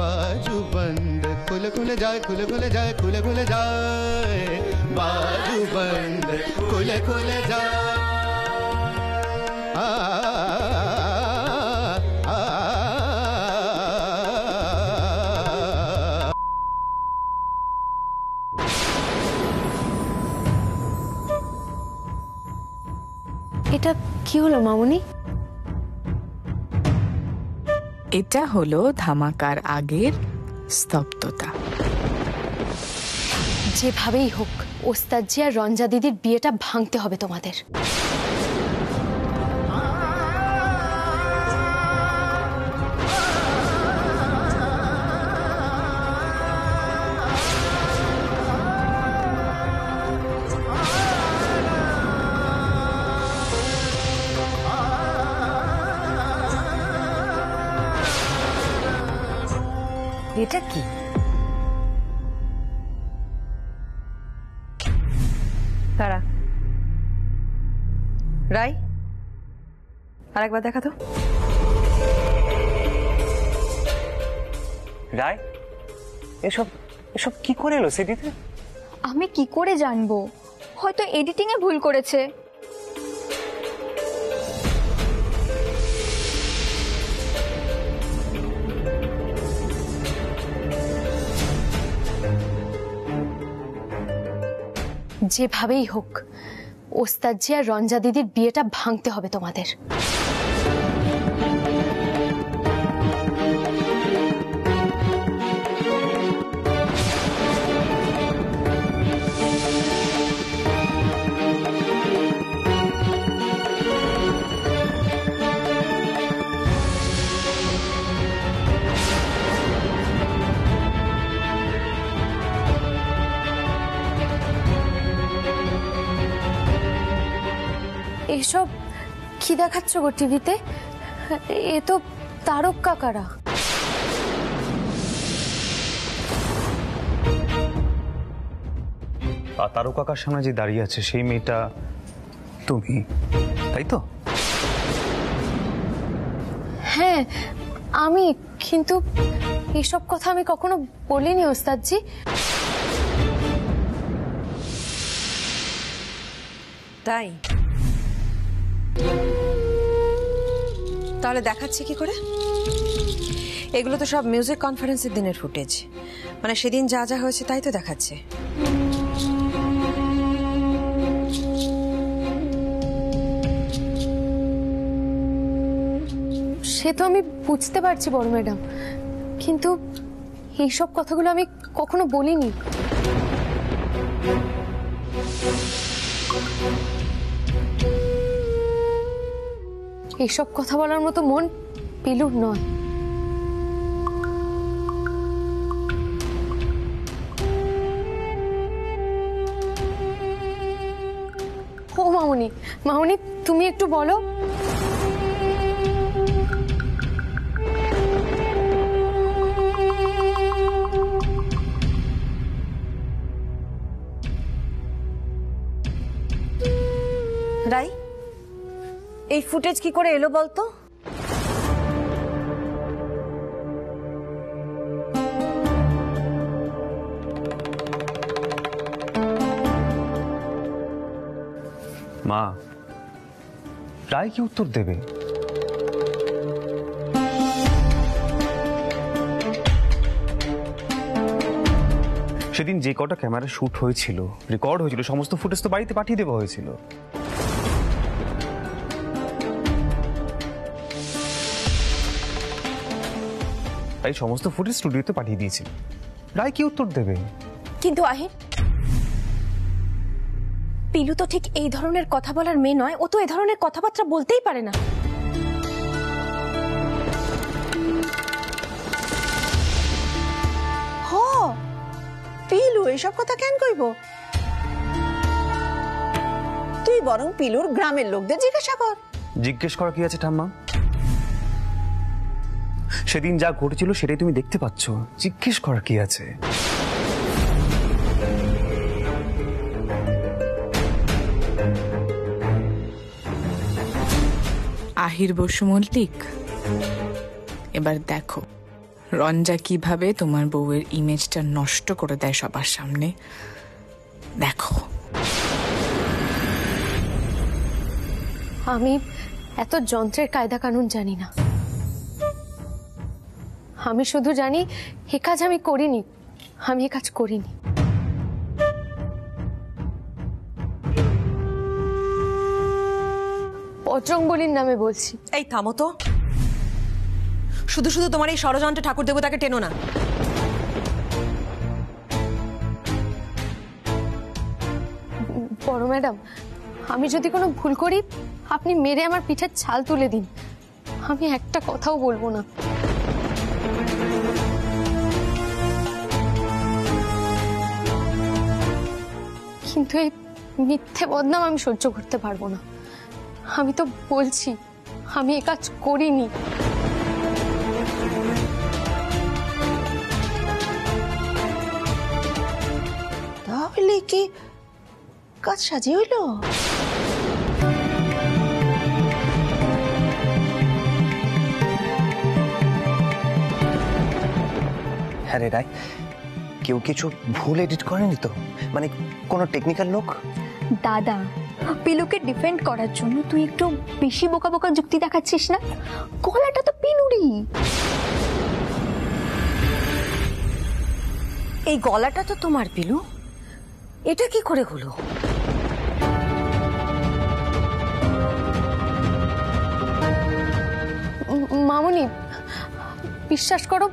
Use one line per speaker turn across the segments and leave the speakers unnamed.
बाजू बंद खुल खुल जाए खुल खुल जाए खुल खुल जाए बाजू बंद खुल खुल जाए
এটা কি হলো মামুনি?
এটা হলো ধামাকার আগের স্তব্ধতা।
যেভাবেই হোক ওস্তাদজি আর রঞ্জা দিদির বিয়েটা ভাঙতে হবে তোমাদের।
এটা কি? তারা রাই আরেকবার দেখা তো।
রায় এসব এসব কি করে এলো সিডিতে?
আমি কি করে জানবো? হয়তো এডিটিং এ ভুল করেছে।
যেভাবেই হোক ওস্তাদজি আর রঞ্জা দিদির বিয়েটা ভাঙতে হবে তোমাদের। এসব কি দেখাচ্ছ গো টিভিতে? এ তো তারক কাকারা।
তারক কাকার সামনে যে দাঁড়িয়ে আছে সেই মেয়েটা তুমি, তাই তো?
হ্যাঁ আমি, কিন্তু এসব কথা আমি কখনো বলিনি ওস্তাদজি।
তাই তাহলে দেখাচ্ছে কি করে? এগুলো তো সব মিউজিক কনফারেন্সের দিনের ফুটেজ, মানে সেদিন যা যা হয়েছে তাই তো দেখাচ্ছে।
সে তো আমি বুঝতে পারছি বড় ম্যাডাম, কিন্তু এইসব কথাগুলো আমি কখনো বলিনি। এইসব কথা বলার মতো মন পিলুর নয়। ও মামুনি, মামুনি তুমি একটু বলো।
রাই এই ফুটেজ কি করে এলো বলতো?
মা, রায় কি উত্তর দেবে? সেদিন যে কটা ক্যামেরা শুট হয়েছিল, রেকর্ড হয়েছিল, সমস্ত ফুটেজ তো বাড়িতে পাঠিয়ে দেওয়া হয়েছিল। তাই সমস্ত ফুটেজ স্টুডিওতে পাঠিয়ে দিয়েছিল। রায় কি উত্তর দেবে?
কিন্তু আহির, পিলু তো ঠিক এই ধরনের কথা বলার মেয়ে নয়। ও তো এই ধরনের কথাবার্তা বলতেই পারে না।
পিলু এসব কথা কেন কইব? তুই বরং পিলুর গ্রামের লোকদের জিজ্ঞাসা কর।
জিজ্ঞেস করা কি আছে ঠাম্মা? সেদিন যা ঘটেছিল সেটাই তুমি দেখতে পাচ্ছ, জিজ্ঞেস করার কি আছে?
আহির বসু মল্লিক, এবার দেখো রঞ্জা কিভাবে তোমার বউয়ের ইমেজটা নষ্ট করে দেয় সবার সামনে দেখো।
আমি এত যন্ত্রের কায়দা কানুন জানি না। আমি শুধু জানি এ কাজ আমি করিনি, আমি এ কাজ করিনি। বজরংবলীর নামে বলছি।
এই থামো তো, শুধু শুধু তোমার এই ষড়যন্ত্রে ঠাকুর দেবতাকে টেনো না।
বড় ম্যাডাম, আমি যদি কোনো ভুল করি আপনি মেরে আমার পিঠের ছাল তুলে দিন, আমি একটা কথাও বলবো না। কিন্তু এই মিথ্যে বদনাম আমি সহ্য করতে পারবো না। আমি তো বলছি আমি এ কাজ করিনি।
তাহলে কি কাজ সাজিয়ে হইল?
হ্যাঁ রে রায়, কেউ কিছু ভুল এডিট করেনি তো? মানে কোনো টেকনিক্যাল লোক?
দাদা, পিলুকে ডিফেন্ড করার জন্য তুই একটু বেশি বোকা বোকা যুক্তি দেখাচ্ছিস না? গলাটা তো পিলুরই।
এই গলাটা তো তোমার পিলু, এটা কি করে হলো?
মামুনি, বিশ্বাস করো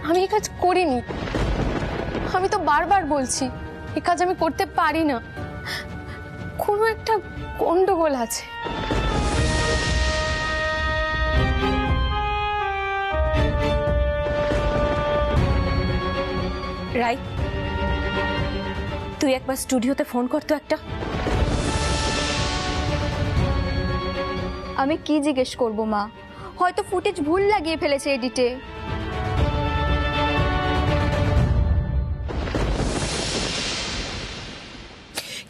আমি এই কাজ করিনি। আমি তো বারবার বলছি এই কাজ আমি করতে পারি না, কোনো একটা গন্ডগোল আছে।
রাই, তুই একবার স্টুডিওতে ফোন করতো একটা।
আমি কি জিজ্ঞেস করবো মা? হয়তো ফুটেজ ভুল লাগিয়ে ফেলেছে এডিটে।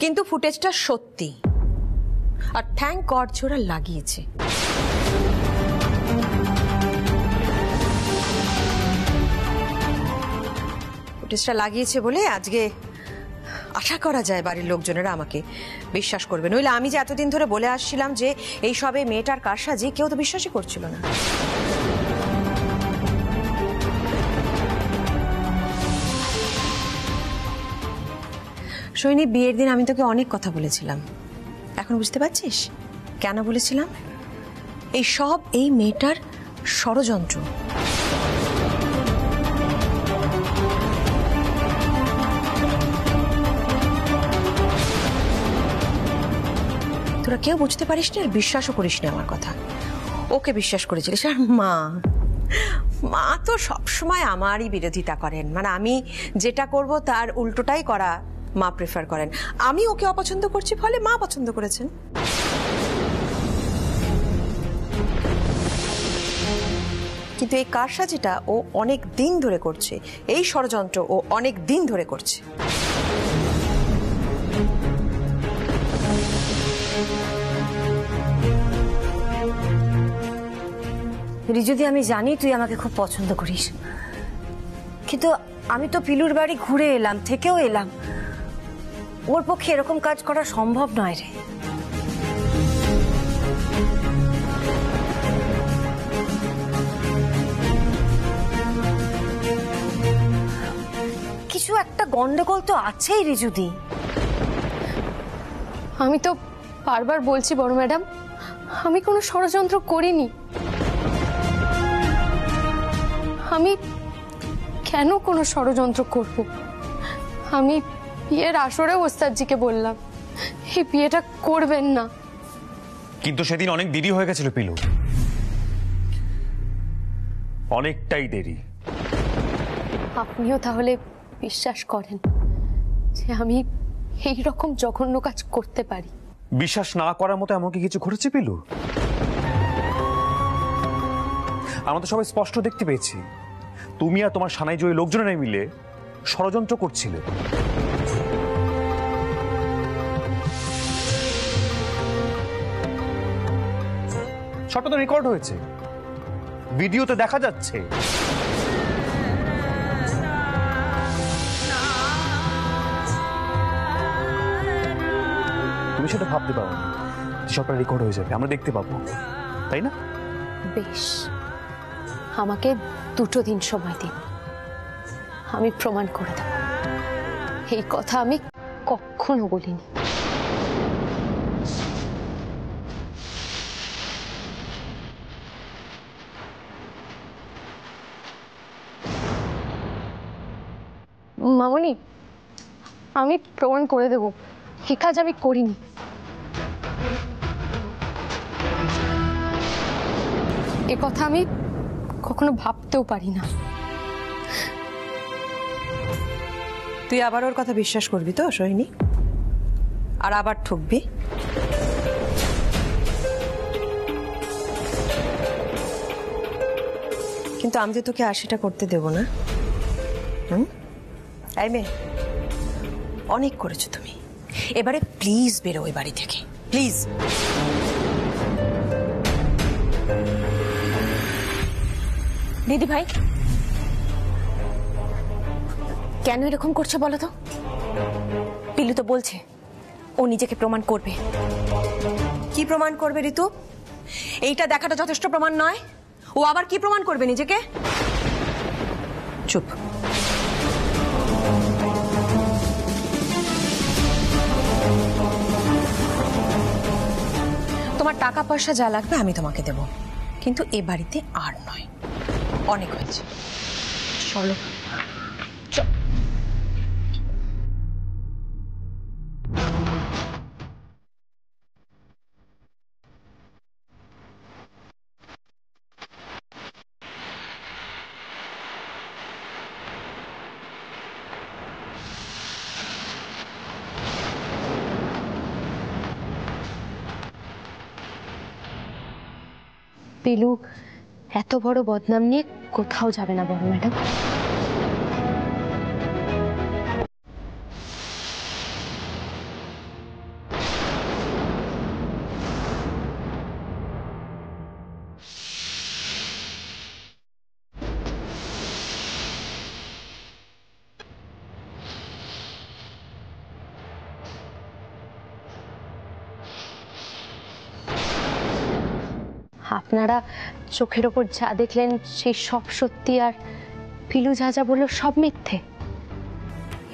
কিন্তু ফুটেজটা সত্যি, আর থ্যাঙ্ক গড ওরা লাগিয়েছে। ফুটেজটা লাগিয়েছে বলে আজকে আশা করা যায় বাড়ির লোকজনেরা আমাকে বিশ্বাস করবে। নইলে আমি যে এতদিন ধরে বলে আসছিলাম যে এই সবে মেয়েটার কারসাজি, কেউ তো বিশ্বাসই করছিল না। সৈনী, বিয়ের দিন আমি তোকে অনেক কথা বলেছিলাম, এখন বুঝতে পারছিস কেন বলেছিলাম? এই সব এই মেয়েটার ষড়যন্ত্র। তোরা কেউ বুঝতে পারিস না আর বিশ্বাসও করিস না আমার কথা। ওকে বিশ্বাস করেছিলিস। আর মা তো সবসময় আমারই বিরোধিতা করেন, মানে আমি যেটা করব তার উল্টোটাই করা মা প্রেফার করেন। আমি ওকে অপছন্দ করছি, ফলে মা পছন্দ করেছেন। কিন্তু এই কারসাজিটা ও অনেক দিন ধরে করছে, এই ষড়যন্ত্র ও অনেক দিন ধরে করছে।
রিজুদি, আমি জানি তুই আমাকে খুব পছন্দ করিস, কিন্তু আমি তো পিলুর বাড়ি ঘুরে এলাম, থেকেও এলাম। ওর পক্ষে এরকম কাজ করা সম্ভব নয় রে। কিছু একটা গন্ডগোল তো আছেই রিজুদি।
আমি তো বারবার বলছি বড় ম্যাডাম, আমি কোনো ষড়যন্ত্র করিনি। আমি কেন কোনো ষড়যন্ত্র করব? আমি বিয়ের আসরে ওস্তাদজিকে বললাম এই বিয়েটা করবেন না।
কিন্তু সেদিন অনেক দেরি হয়ে গেছিল পিলু, অনেকটাই দেরি।
আপনিও তাহলে বিশ্বাস করেন যে আমি এই রকম জঘন্য কাজ করতে পারি?
বিশ্বাস না করার মতো এমন কি কিছু ঘটেছে পিলু? আমরা তো সবাই স্পষ্ট দেখতে পেয়েছি তুমি আর তোমার সানাই জয়ী লোকজনেরা মিলে ষড়যন্ত্র করছিলে। সবটা তো রেকর্ড হয়েছে, ভিডিওতে দেখা যাচ্ছে। বিষয়টা ভাবতে পারো না যে সবটা রেকর্ড হয়ে যাবে, আমরা দেখতে পাবো, তাই না?
বেশ, আমাকে 2 দিন সময় দিন, আমি প্রমাণ করে দেব। এই কথা আমি কখনো বলিনি। মামনি, আমি প্রমাণ করে দেব এই কাজ আমি করিনি। এ কথা আমি কখনো ভাবতেও পারি না।
তুই আবার ওর কথা বিশ্বাস করবি তো সোহিনী? আর আবার ঠকবি? কিন্তু আমি তো তোকে আর সেটা করতে দেব না। এই মেয়ে, অনেক করেছো তুমি, এবারে প্লিজ বেরো ওই বাড়ি থেকে, প্লিজ।
দিদি ভাই, কেন এরকম করছে বলো তো? পিলু তো বলছে ও নিজেকে প্রমাণ করবে।
কি প্রমাণ করবে ঋতু? এইটা দেখাটা যথেষ্ট প্রমাণ নয়? ও আবার কি প্রমাণ করবে নিজেকে? চুপ। তোমার টাকা পয়সা যা লাগবে আমি তোমাকে দেব, কিন্তু এ বাড়িতে আর নয়, অনেক হয়েছে। চলো।
পিলু এত বড় বদনাম নিয়ে কোথাও যাবে না বড় ম্যাডাম। আপনারা চোখের ওপর যা দেখলেন সেই সব সত্যি, আর পিলু যা যা বলল সব মিথ্যে।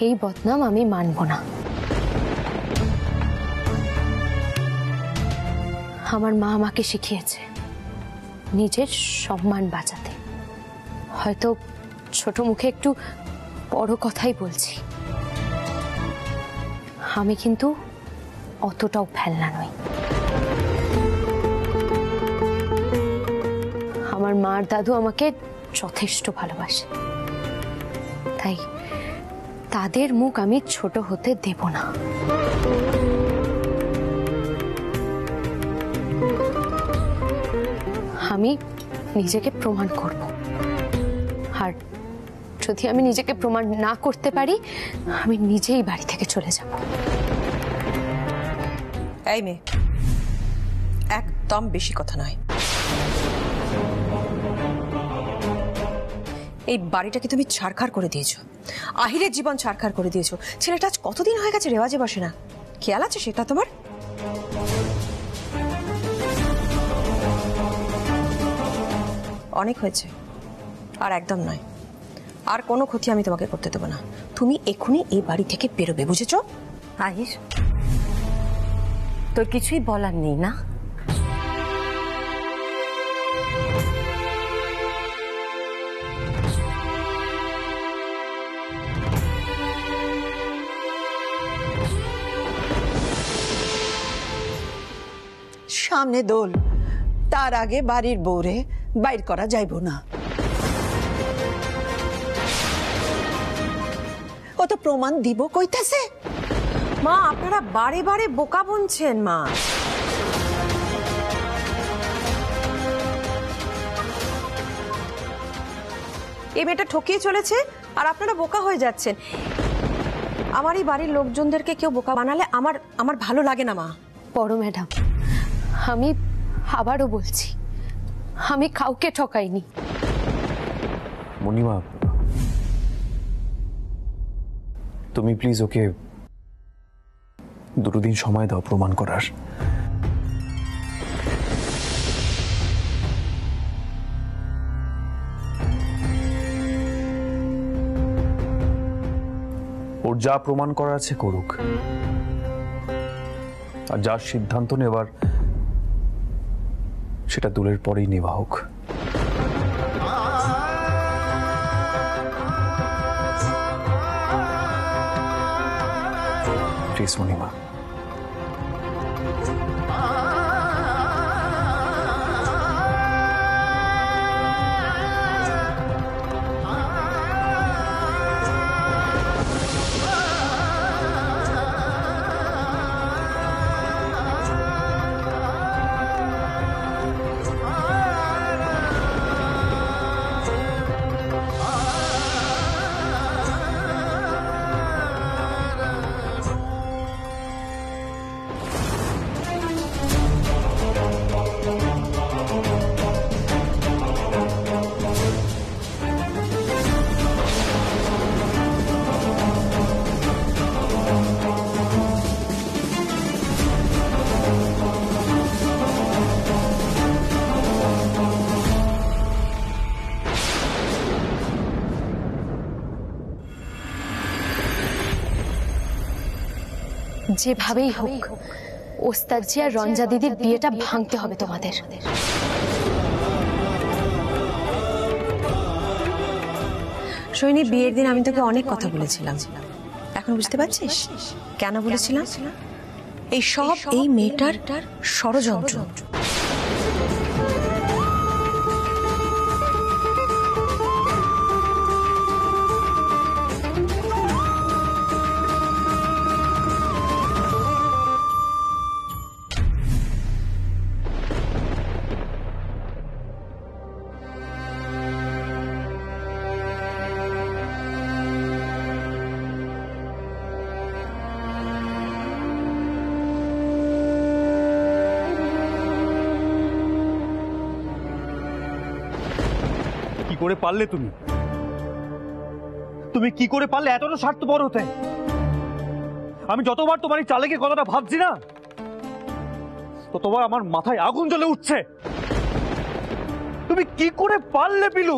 এই বদনাম আমি মানব না। আমার মা আমাকে শিখিয়েছে নিজের সম্মান বাঁচাতে। হয়তো ছোট মুখে একটু বড় কথাই বলছি, আমি কিন্তু অতটাও ফেলনা নই। আমার মা আর দাদু আমাকে যথেষ্ট ভালোবাসে, তাই তাদের মুখ আমি ছোট হতে দেব না। আমি নিজেকে প্রমাণ করব, আর যদি আমি নিজেকে প্রমাণ না করতে পারি আমি নিজেই বাড়ি থেকে চলে যাব।
এই মেয়ে, একদম বেশি কথা নয়। এই বাড়িটাকে তুমি ছারখার করে দিয়েছো, আহিরের জীবন ছারখার করে দিয়েছো। ছেলেটা আজ কতদিন হয়ে গেছে রেওয়াজে বসে না, খেয়াল আছে সেটা তোমার? অনেক হয়েছে, আর একদম নয়। আর কোনো ক্ষতি আমি তোমাকে করতে দেবো না। তুমি এক্ষুনি এই বাড়ি থেকে বেরোবে, বুঝেছো?
আহির, তোর কিছুই বলার নেই না?
সামনে দোল, তার আগে বাড়ির বউরে বাইর করা যাইব না। ও তো প্রমাণ দিব কইতাছে।
মা, আপনারা বারে বারে বোকা বুনছেন মা। এই মেয়েটা ঠকিয়ে চলেছে আর আপনারা বোকা হয়ে যাচ্ছেন। আমার এই বাড়ির লোকজনদেরকে কেউ বোকা বানালে আমার ভালো লাগে না মা।
বড় ম্যাডাম, আমি আবারও বলছি, আমি কাউকে ঠকাইনি।
মণিমা, তুমি প্লিজ ওকে দুটো দিন সময় দাও প্রমাণ করার। ওর যা প্রমাণ করার আছে করুক, আর যার সিদ্ধান্ত নেবার সেটা দূরের পরেই নেওয়া হোক। প্লিজ মণিমা।
যেভাবেই হোক ওস্তাদজি আর রঞ্জা দিদির বিয়েটা ভাঙতে হবে তোমাদের।
সৈনী, বিয়ের দিন আমি তোকে অনেক কথা বলেছিলাম, এখন বুঝতে পারছিস কেন বলেছিলাম? এই সব এই মেয়েটার ষড়যন্ত্র।
কি করে পারলে তুমি? তুমি কি করে পারলে এতটা স্বার্থপর হতে? আমি যতবার তোমার এই চালাকি কথাটা ভাবছি না, ততবার আমার মাথায় আগুন জ্বলে উঠছে। তুমি কি করে পারলে পিলু?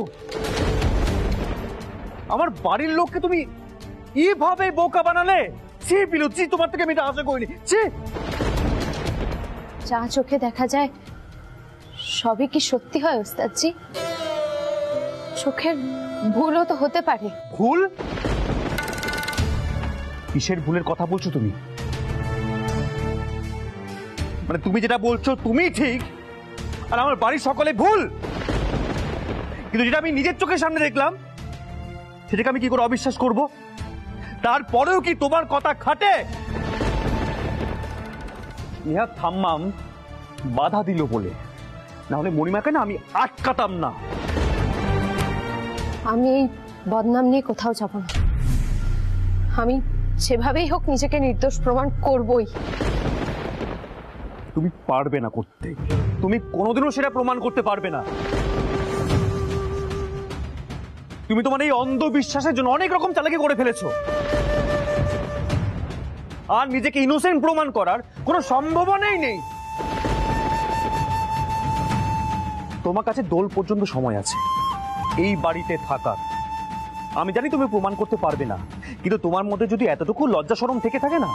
আমার বাড়ির লোককে তুমি এইভাবে বোকা বানালে? ছি পিলু, ছি, তোমার থেকে আমি এটা আশা করিনি। ছি।
যা চোখে দেখা যায় সবই কি সত্যি হয় ওস্তাদজি? চোখের ভুলও তো হতে পারে।
ভুল? কিসের ভুলের কথা বলছো তুমি? মানে তুমি যেটা বলছো তুমি ঠিক আর আমার বাড়ির সকলে ভুল, কিন্তু যেটা আমি নিজের চোখের সামনে দেখলাম সেটাকে আমি কি করে অবিশ্বাস করব? তারপরেও কি তোমার কথা খাটে? নেহা থাম্মাম বাধা দিল বলে, না হলে মণিমাকে না আমি আটকাতাম না।
আমি এই বদনাম নিয়ে কোথাও যাব না। আমি সেভাবেই হোক নিজেকে নির্দোষ প্রমাণ করবই।
তুমি পারবে না করতে, তুমি কোনোদিনও সেটা প্রমাণ করতে পারবে না। তুমি তোমার এই অন্ধবিশ্বাসের জন্য অনেক রকম চালাকি করে ফেলেছো, আর নিজেকে ইনোসেন্ট প্রমাণ করার কোনো সম্ভাবনাই নেই। তোমার কাছে দোল পর্যন্ত সময় আছে এই বাড়িতে থাকার। আমি জানি তুমি প্রমাণ করতে পারবে না, কিন্তু তোমার মধ্যে যদি এতটুকু লজ্জা শরম থেকে থাকে না,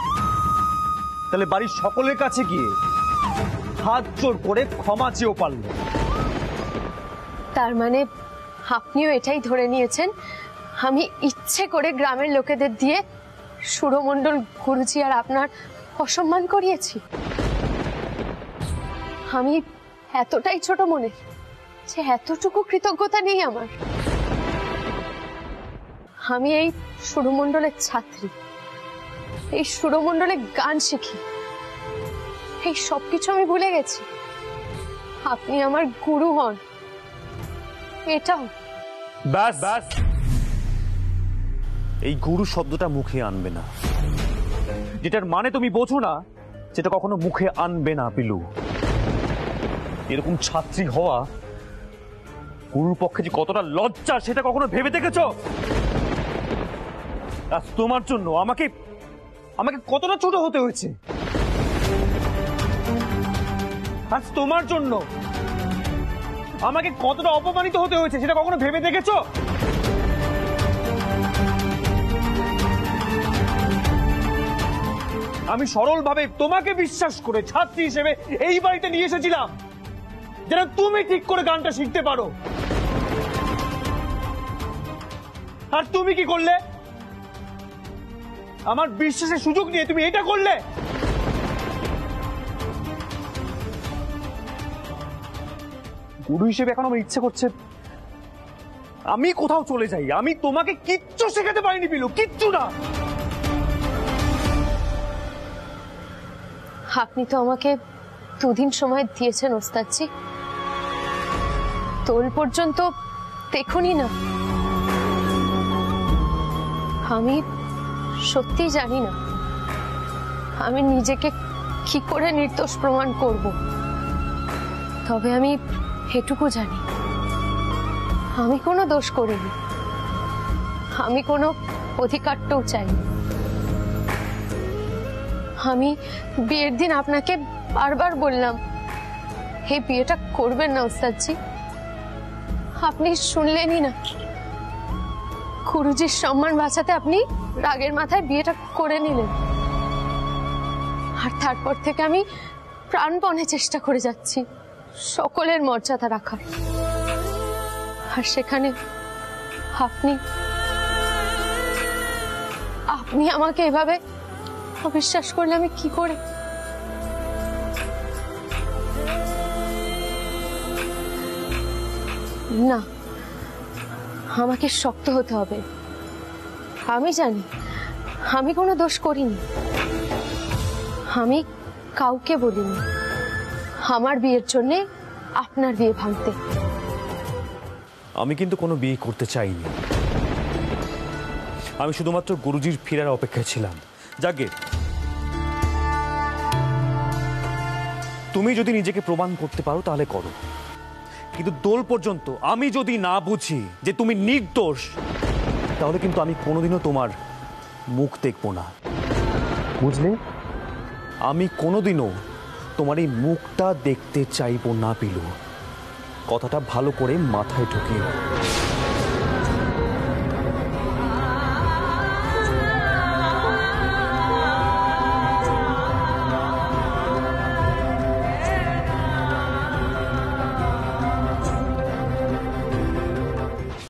তাহলে বাড়ির সকলের কাছে গিয়ে হাত জোড় করে ক্ষমা চেয়েও পারলে।
তার মানে আপনিও এটাই ধরে নিয়েছেন আমি ইচ্ছে করে গ্রামের লোকেদের দিয়ে সুরমণ্ডল গুরুজি আর আপনার অসম্মান করিয়েছি? আমি এতটাই ছোট মনে যে এতটুকু কৃতজ্ঞতা নেই আমার? আমি এই সুরমণ্ডলের ছাত্রী, এই সুরমণ্ডলে গান শিখি, এই সবকিছু আমি ভুলে গেছি। আপনি আমার গুরু হন এটাও।
ব্যাস ব্যাস, এই গুরু শব্দটা মুখে আনবে না। যেটার মানে তুমি বোঝো না সেটা কখনো মুখে আনবে না পিলু। এরকম ছাত্রী হওয়া গুরুর পক্ষে যে কতটা লজ্জা সেটা কখনো ভেবে দেখেছো? আজ তোমার জন্য আমাকে কতটা ছোট হতে হয়েছে। আজ তোমার জন্য আমাকে কতটা অপমানিত হতে হয়েছে সেটা কখনো ভেবে দেখেছো? আমি সরলভাবে তোমাকে বিশ্বাস করে ছাত্রী হিসেবে এই বাড়িতে নিয়ে এসেছিলাম যেন তুমি ঠিক করে গানটা শিখতে পারো। আর তুমি কি করলে? আমার বিশ্বাসের সুযোগ নিয়ে তুমি এটা করলে। গুরু হিসেবে এখন আমার ইচ্ছে করছে আমি কোথাও চলে যাই। আমি তোমাকে কিচ্ছু শেখাতে পারিনি পিলু, কিচ্ছু না।
আপনি তো আমাকে 2 দিন সময় দিয়েছেন ওস্তাদজি, তোল পর্যন্ত দেখুনি না। আমি সত্যি জানি না আমি নিজেকে কি করে নির্দোষ প্রমাণ করব, তবে আমি এটুকু জানি আমি কোনো দোষ করিনি, আমি কোনো অধিকারটাও চাইনি। আমি বিয়ের দিন আপনাকে বারবার বললাম এই বিয়েটা করবেন না ওস্তাদজি, আপনি শুনলেনই না। গুরুজির সম্মান বাঁচাতে আপনি রাগের মাথায় বিয়েটা করে নিলেন, আর তারপর থেকে আমি প্রাণপণে চেষ্টা করে যাচ্ছি সকলের মর্যাদা রাখার, আর সেখানে আপনি আপনি আমাকে এভাবে অবিশ্বাস করলে আমি কি করে? না, আমাকে শক্ত হতে হবে। আমি জানি আমি কোনো দোষ করিনি, আমি কাউকে বলিনি আমার বিয়ের জন্য আপনার বিয়ে ভাঙতে।
আমি কিন্তু কোনো বিয়ে করতে চাইনি, আমি শুধুমাত্র গুরুজির ফেরার অপেক্ষায় ছিলাম। যাকে তুমি যদি নিজেকে প্রমাণ করতে পারো তাহলে করো, কিন্তু দোল পর্যন্ত আমি যদি না বুঝি যে তুমি নির্দোষ তাহলে কিন্তু আমি কোনোদিনও তোমার মুখ দেখব না, বুঝলে? আমি কোনোদিনও তোমার এই মুখটা দেখতে চাইবো না পিলু, কথাটা ভালো করে মাথায় ঢুকিয়ে